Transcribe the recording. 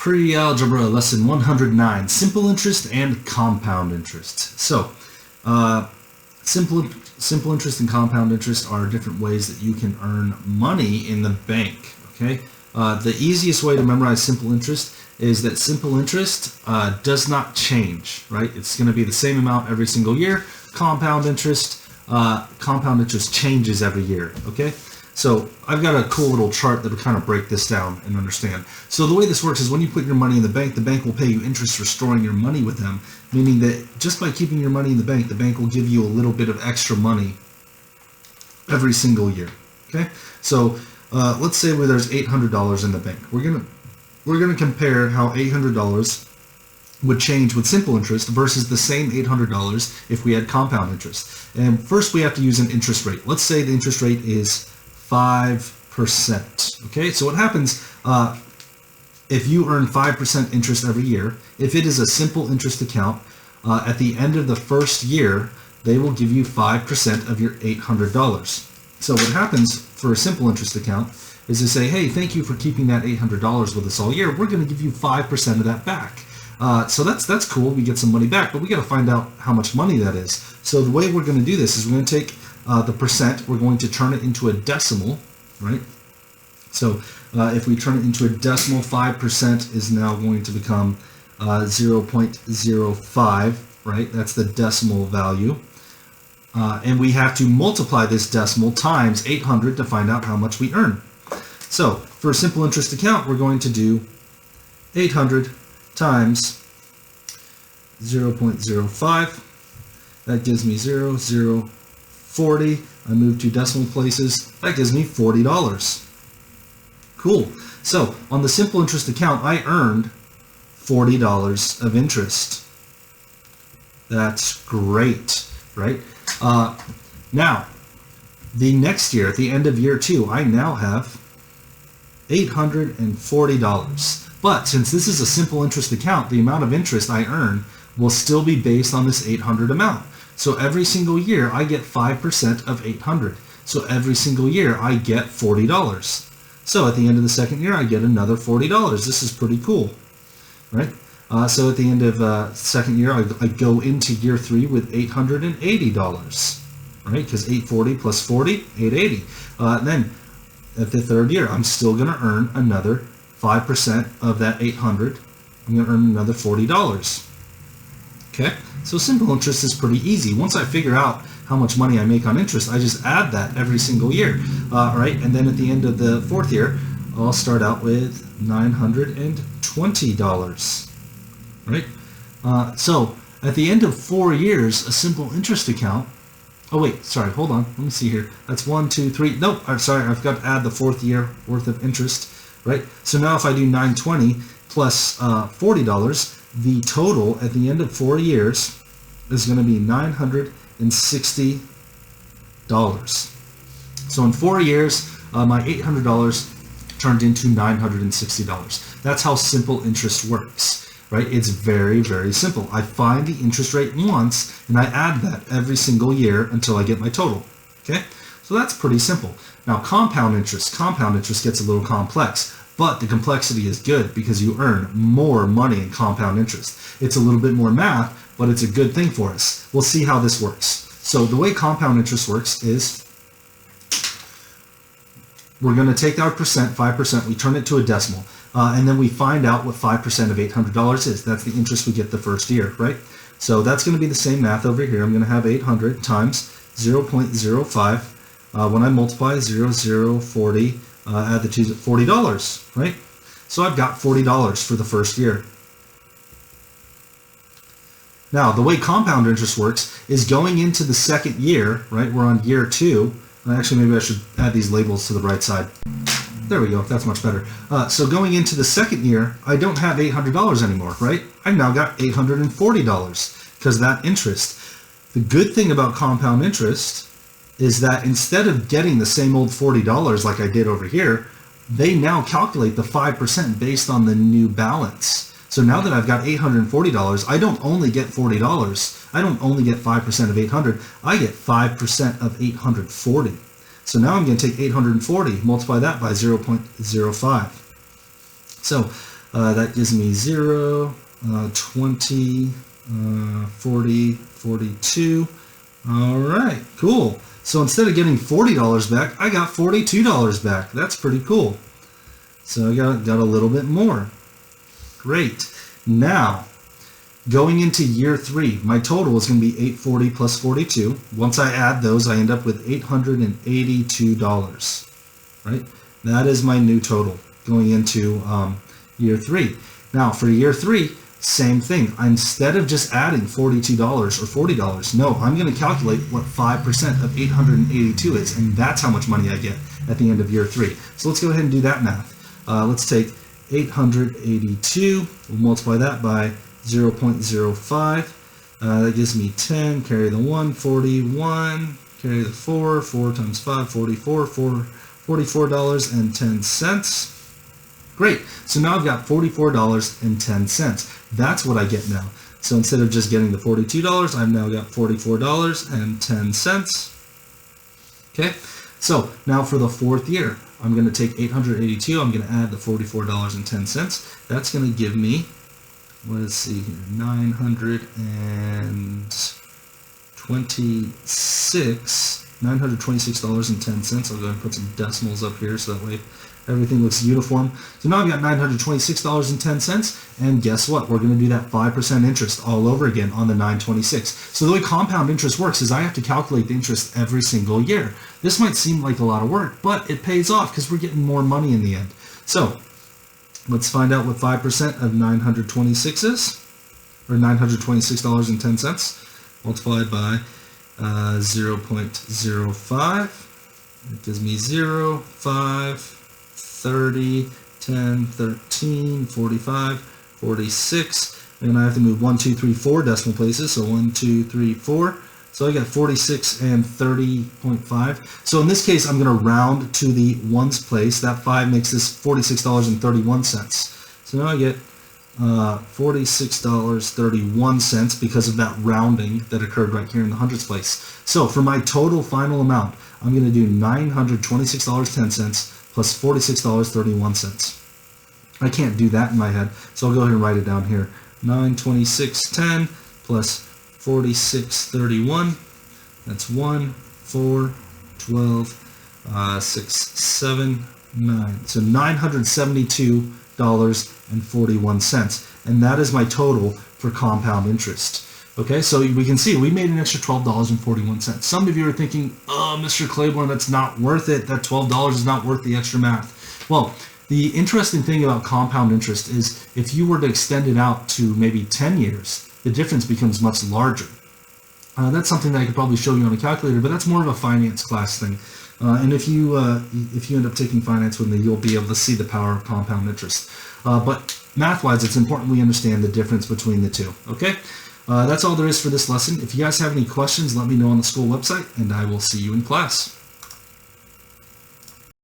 Pre-algebra lesson 109, simple interest and compound interest. So, simple interest and compound interest are different ways that you can earn money in the bank. Okay, the easiest way to memorize simple interest is that simple interest does not change. Right, it's going to be the same amount every single year. Compound interest changes every year. Okay. So I've got a cool little chart that will kind of break this down and understand. So the way this works is when you put your money in the bank will pay you interest for storing your money with them, meaning that just by keeping your money in the bank will give you a little bit of extra money every single year. Okay, so let's say where there's $800 in the bank. We're gonna compare how $800 would change with simple interest versus the same $800 if we had compound interest. And first we have to use an interest rate. Let's say the interest rate is 5%. Okay, so what happens if you earn 5% interest every year? If it is a simple interest account, at the end of the first year, they will give you 5% of your $800. So what happens for a simple interest account is to say, hey, thank you for keeping that $800 with us all year. We're going to give you 5% of that back. So that's cool. We get some money back, but we got to find out how much money that is. So the way we're going to do this is we're going to take the percent, we're going to turn it into a decimal, right? So if we turn it into a decimal, 5% is now going to become 0.05, right? That's the decimal value. And we have to multiply this decimal times 800 to find out how much we earn. So for a simple interest account, we're going to do 800 times 0.05. That gives me 40. I move two decimal places. That gives me $40. Cool. So on the simple interest account, I earned $40 of interest. That's great, right? Now, the next year, at the end of year 2, I now have $840. But since this is a simple interest account, the amount of interest I earn will still be based on this 800 amount. So every single year I get 5% of 800. So every single year I get $40. So at the end of the second year I get another $40. This is pretty cool, right? So at the end of second year I go into year 3 with $880, right? Because 840 plus 40, 880. Then at the third year I'm still going to earn another 5% of that 800. I'm going to earn another $40. Okay, so simple interest is pretty easy. Once I figure out how much money I make on interest, I just add that every single year, right? And then at the end of the fourth year, I'll start out with $920, right? So at the end of 4 years, a simple interest account. Oh wait, sorry, hold on. Let me see here. That's 1, 2, 3. Nope, I'm sorry. I've got to add the fourth year worth of interest, right? So now if I do 920 plus $40. The total at the end of 4 years is going to be $960. So in 4 years, my $800 turned into $960. That's how simple interest works, right? It's very, very simple. I find the interest rate once, and I add that every single year until I get my total, okay? So that's pretty simple. Now compound interest gets a little complex. But the complexity is good because you earn more money in compound interest. It's a little bit more math, but it's a good thing for us. We'll see how this works. So the way compound interest works is we're going to take our percent, 5%, we turn it to a decimal, and then we find out what 5% of $800 is. That's the interest we get the first year, right? So that's going to be the same math over here. I'm going to have 800 times 0.05. When I multiply 0.040, add the two, $40, right? So I've got $40 for the first year. Now, the way compound interest works is going into the second year, right? We're on year 2. Actually, maybe I should add these labels to the right side. There we go. That's much better. So going into the second year, I don't have $800 anymore, right? I've now got $840 because of that interest. The good thing about compound interest is that instead of getting the same old $40 like I did over here, they now calculate the 5% based on the new balance. So now that I've got $840, I don't only get $40. I don't only get 5% of 800. I get 5% of 840. So now I'm going to take 840, multiply that by 0.05. So That gives me 0, 20, 40, 42. All right, cool. So instead of getting $40 back, I got $42 back. That's pretty cool. So I got a little bit more. Great. Now, going into year 3, my total is going to be $840 plus 42. Once I add those, I end up with $882. Right? That is my new total going into year 3. Now, for year 3, same thing. Instead of just adding $42 or $40, no, I'm going to calculate what 5% of 882 is, and that's how much money I get at the end of year 3. So let's go ahead and do that math. Let's take 882, we'll multiply that by 0.05. That gives me 10, carry the 1, 41, carry the 4, 4 times 5, 44, $44.10. Great, so now I've got $44.10. That's what I get now. So instead of just getting the $42, I've now got $44.10. Okay, so now for the 4th year, I'm going to take 882, I'm going to add the $44.10. That's going to give me, let's see here, $926.10. I'll go ahead and put some decimals up here so that way everything looks uniform. So now I've got $926.10, and guess what? We're going to do that 5% interest all over again on the 926. So the way compound interest works is I have to calculate the interest every single year. This might seem like a lot of work, but it pays off because we're getting more money in the end. So let's find out what 5% of 926 is, or $926.10 multiplied by 0.05. It gives me 0, 5, 30, 10, 13, 45, 46, and I have to move 1, 2, 3, 4 decimal places, so 1, 2, 3, 4. So I got 46 and 30.5. So in this case, I'm going to round to the ones place. That 5 makes this $46.31. So now I get $46.31 because of that rounding that occurred right here in the hundredths place. So for my total final amount, I'm going to do $926.10 plus $46.31. I can't do that in my head, so I'll go ahead and write it down here. 926.10 plus 46.31. That's 1, 4, 12, 6, 7, 9. So $972.41, and that is my total for compound interest. Okay, so we can see we made an extra $12.41. Some of you are thinking, oh, Mr. Claiborne, that's not worth it. That $12 is not worth the extra math. Well, the interesting thing about compound interest is if you were to extend it out to maybe 10 years, the difference becomes much larger. That's something that I could probably show you on a calculator, but that's more of a finance class thing. And if you end up taking finance with me, you'll be able to see the power of compound interest. But math-wise, it's important we understand the difference between the two. Okay? That's all there is for this lesson. If you guys have any questions, let me know on the school website, and I will see you in class.